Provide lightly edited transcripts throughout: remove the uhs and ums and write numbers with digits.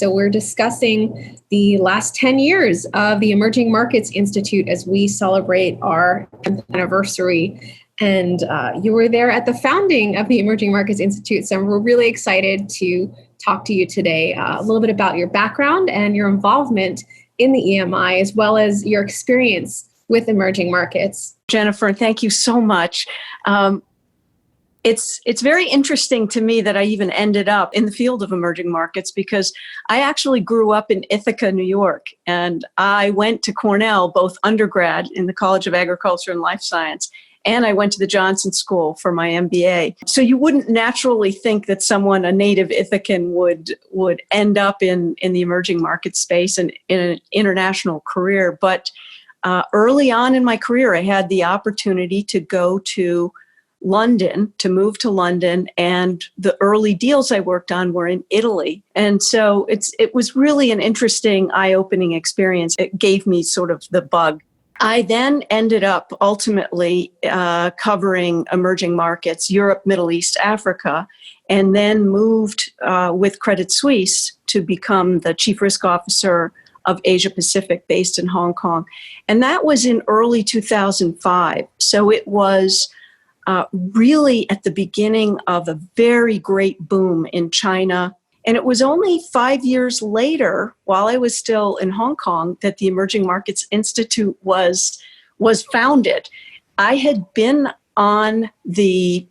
So we're discussing the last 10 years of the Emerging Markets Institute as we celebrate our 10th anniversary. And you were there at the founding of the Emerging Markets Institute. So we're really excited to talk to you today a little bit about your background and your involvement in the EMI, as well as your experience with emerging markets. Jennifer, thank you so much. It's very interesting to me that I even ended up in the field of emerging markets because I actually grew up in Ithaca, New York, and I went to Cornell, both undergrad in the College of Agriculture and Life Science, and I went to the Johnson School for my MBA. So you wouldn't naturally think that someone, a native Ithacan, would end up in the emerging market space and in an international career. But early on in my career, I had the opportunity to go to London, to move to London, and the early deals I worked on were in Italy. And so it was really an interesting, eye-opening experience. It gave me sort of the bug. I then ended up ultimately covering emerging markets, Europe, Middle East, Africa, and then moved with Credit Suisse to become the Chief Risk Officer of Asia Pacific based in Hong Kong. And that was in early 2005. So it was really at the beginning of a very great boom in China. And it was only 5 years later, while I was still in Hong Kong, that the Emerging Markets Institute was founded. I had been on the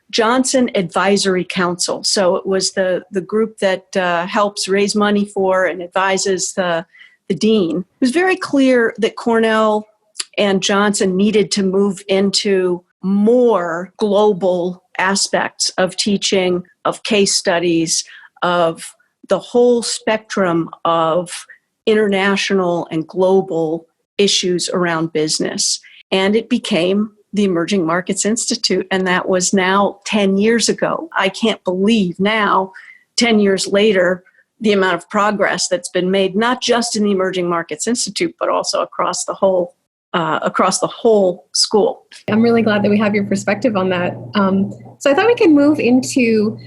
Johnson Advisory Council. So it was the group that helps raise money for and advises the dean. It was very clear that Cornell and Johnson needed to move into more global aspects of teaching, of case studies, of the whole spectrum of international and global issues around business. And it became the Emerging Markets Institute, and that was now 10 years ago. I can't believe now, 10 years later, the amount of progress that's been made, not just in the Emerging Markets Institute, but also across the whole school. I'm really glad that we have your perspective on that. So I thought we could move into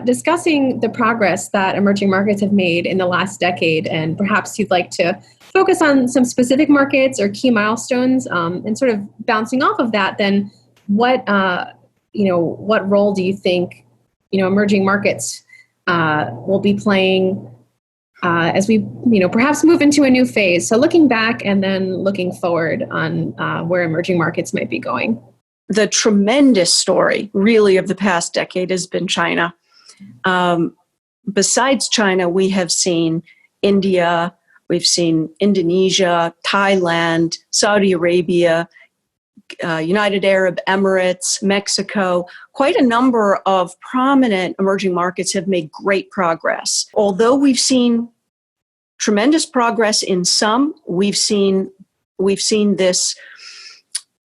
discussing the progress that emerging markets have made in the last decade, and perhaps you'd like to focus on some specific markets or key milestones, and sort of bouncing off of that. Then, what role do you think emerging markets will be playing as we perhaps move into a new phase? So looking back and then looking forward on where emerging markets might be going. The tremendous story really of the past decade has been China. Besides China, we have seen India, we've seen Indonesia, Thailand, Saudi Arabia, United Arab Emirates, Mexico. Quite a number of prominent emerging markets have made great progress. Although we've seen tremendous progress in some, we've seen this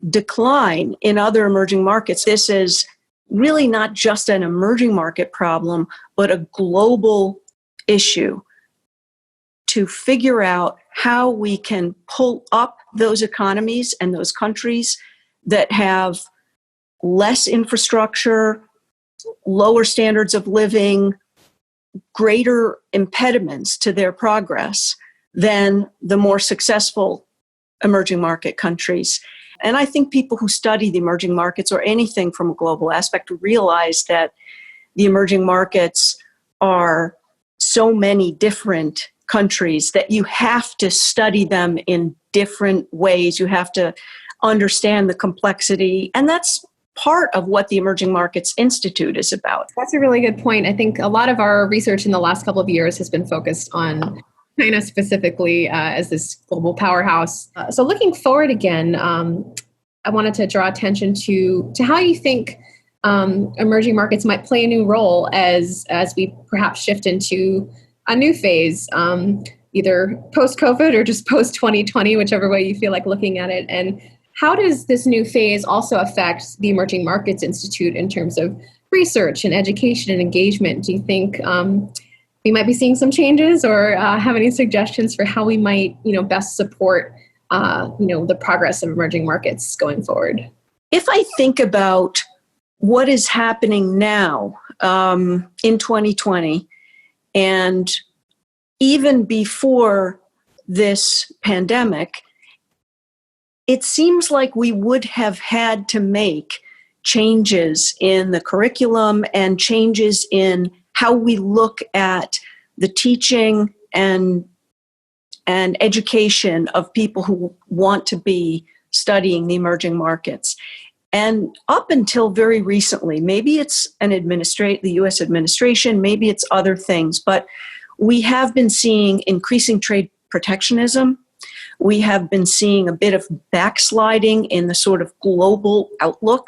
decline in other emerging markets. This is really not just an emerging market problem, but a global issue to figure out how we can pull up those economies and those countries that have less infrastructure, lower standards of living, greater impediments to their progress than the more successful emerging market countries. And I think people who study the emerging markets or anything from a global aspect realize that the emerging markets are so many different countries that you have to study them in different ways. You have to understand the complexity. And that's part of what the Emerging Markets Institute is about. That's a really good point. I think a lot of our research in the last couple of years has been focused on China specifically as this global powerhouse. So looking forward again, I wanted to draw attention to how you think emerging markets might play a new role as we perhaps shift into a new phase, either post-COVID or just post-2020, whichever way you feel like looking at it. And how does this new phase also affect the Emerging Markets Institute in terms of research and education and engagement? Do you think we might be seeing some changes, or have any suggestions for how we might, best support, the progress of emerging markets going forward? If I think about what is happening now in 2020 and even before this pandemic, it seems like we would have had to make changes in the curriculum and changes in how we look at the teaching and education of people who want to be studying the emerging markets. And up until very recently, maybe it's the U.S. administration, maybe it's other things, but we have been seeing increasing trade protectionism. We have been seeing a bit of backsliding in the sort of global outlook.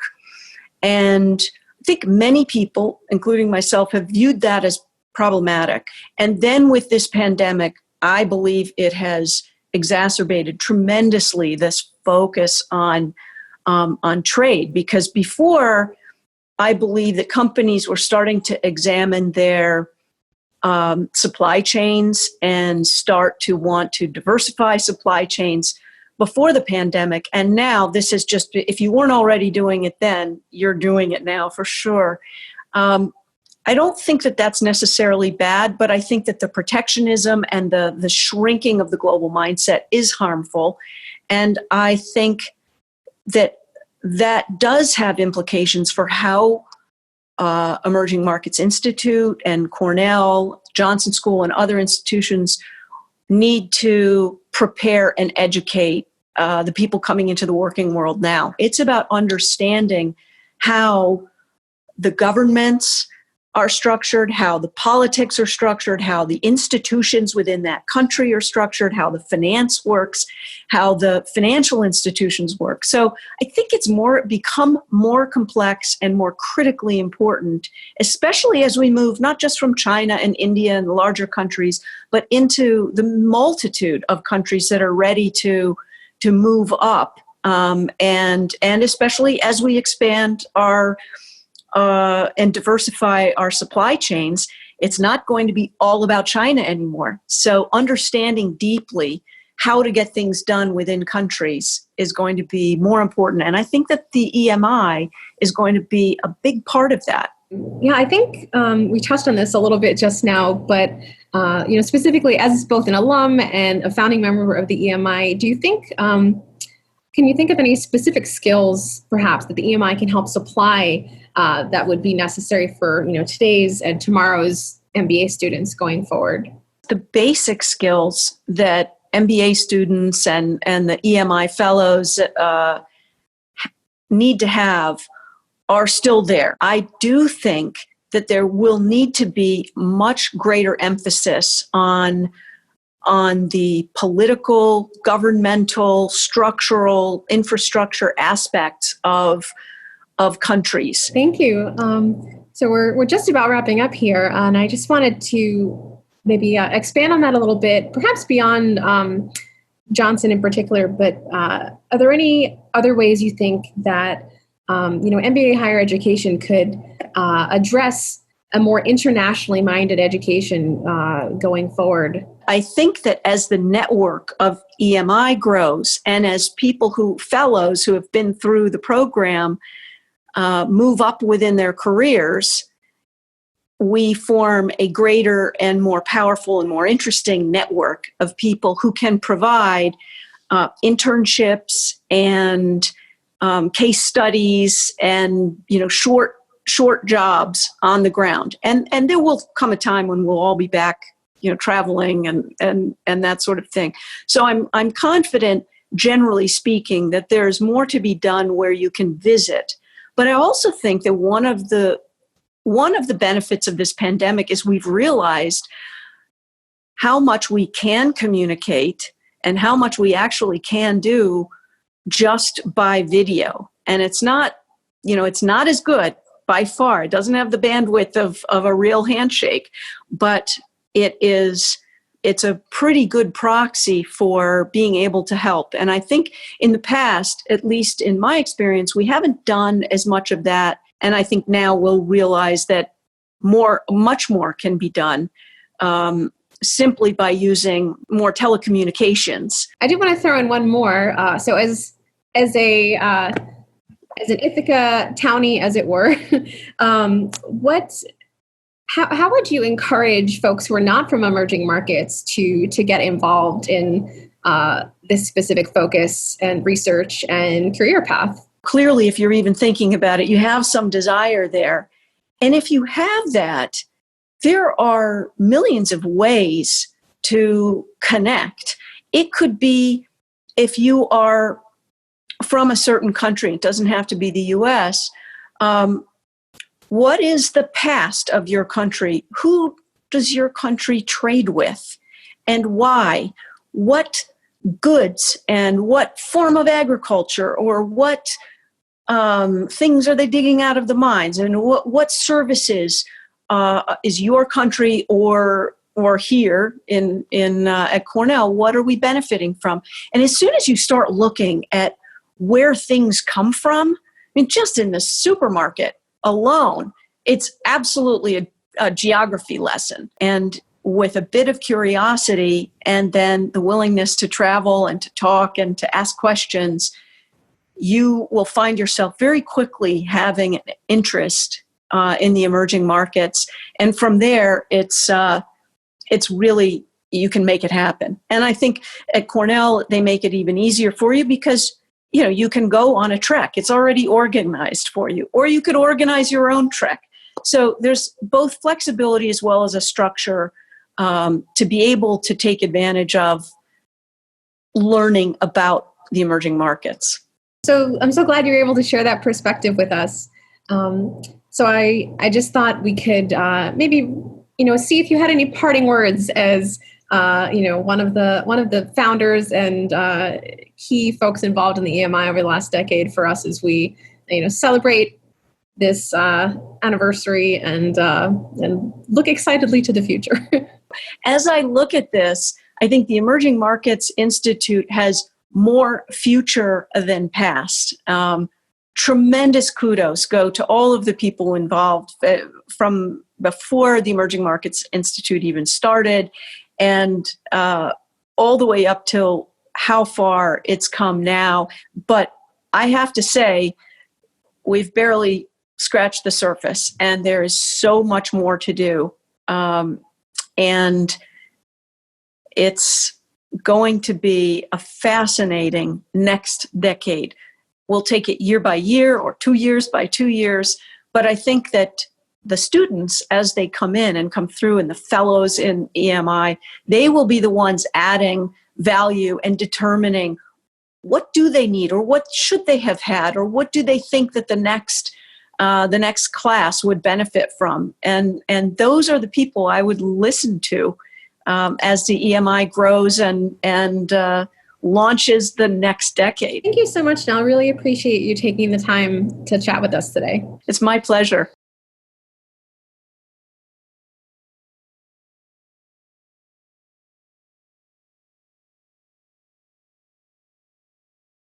And I think many people, including myself, have viewed that as problematic. And then with this pandemic, I believe it has exacerbated tremendously this focus on trade, because before, I believe that companies were starting to examine their supply chains and start to want to diversify supply chains before the pandemic. And now this is just, if you weren't already doing it then, you're doing it now for sure. I don't think that that's necessarily bad, but I think that the protectionism and the shrinking of the global mindset is harmful. And I think that does have implications for how Emerging Markets Institute and Cornell, Johnson School, and other institutions need to prepare and educate the people coming into the working world now. It's about understanding how the governments are structured, how the politics are structured, how the institutions within that country are structured, how the finance works, how the financial institutions work. So I think it's become more complex and more critically important, especially as we move not just from China and India and the larger countries, but into the multitude of countries that are ready to move up, and especially as we expand our and diversify our supply chains, it's not going to be all about China anymore. So understanding deeply how to get things done within countries is going to be more important. And I think that the EMI is going to be a big part of that. Yeah, I think we touched on this a little bit just now, but specifically as both an alum and a founding member of the EMI, do you think, can you think of any specific skills perhaps that the EMI can help supply that would be necessary for today's and tomorrow's MBA students going forward? The basic skills that MBA students and the EMI fellows need to have are still there. I do think that there will need to be much greater emphasis on the political, governmental, structural, infrastructure aspects of countries. Thank you. So we're just about wrapping up here, and I just wanted to maybe expand on that a little bit, perhaps beyond Johnson in particular. But are there any other ways you think that MBA higher education could address a more internationally minded education going forward? I think that as the network of EMI grows, and as fellows who have been through the program move up within their careers, we form a greater and more powerful and more interesting network of people who can provide internships and case studies and short jobs on the ground. And there will come a time when we'll all be back traveling and that sort of thing. So I'm confident, generally speaking, that there's more to be done where you can visit. But I also think that one of the benefits of this pandemic is we've realized how much we can communicate and how much we actually can do just by video. And it's not as good by far. It doesn't have the bandwidth of a real handshake, but it's a pretty good proxy for being able to help. And I think in the past, at least in my experience, we haven't done as much of that. And I think now we'll realize that much more can be done simply by using more telecommunications. I do want to throw in one more. So as an Ithaca townie, as it were, How would you encourage folks who are not from emerging markets to get involved in this specific focus and research and career path? Clearly, if you're even thinking about it, you have some desire there. And if you have that, there are millions of ways to connect. It could be if you are from a certain country, it doesn't have to be the US. What is the past of your country? Who does your country trade with and why? What goods and what form of agriculture or what things are they digging out of the mines? And what services is your country or here in at Cornell, what are we benefiting from? And as soon as you start looking at where things come from, I mean, just in the supermarket alone, it's absolutely a geography lesson. And with a bit of curiosity and then the willingness to travel and to talk and to ask questions, you will find yourself very quickly having an interest in the emerging markets. And from there, it's really, you can make it happen. And I think at Cornell, they make it even easier for you because you can go on a trek. It's already organized for you, or you could organize your own trek. So there's both flexibility as well as a structure to be able to take advantage of learning about the emerging markets. So I'm so glad you're able to share that perspective with us. So I just thought we could maybe see if you had any parting words as one of the founders and key folks involved in the EMI over the last decade for us as we celebrate this anniversary and look excitedly to the future. As I look at this, I think the Emerging Markets Institute has more future than past. Tremendous kudos go to all of the people involved from before the Emerging Markets Institute even started and all the way up till how far it's come now. But I have to say, we've barely scratched the surface and there is so much more to do. And it's going to be a fascinating next decade. We'll take it year by year or 2 years by 2 years. But I think that the students, as they come in and come through and the fellows in EMI, they will be the ones adding value and determining what do they need or what should they have had or what do they think that the next class would benefit from. And those are the people I would listen to as the EMI grows and launches the next decade. Thank you so much, Nell. I really appreciate you taking the time to chat with us today. It's my pleasure.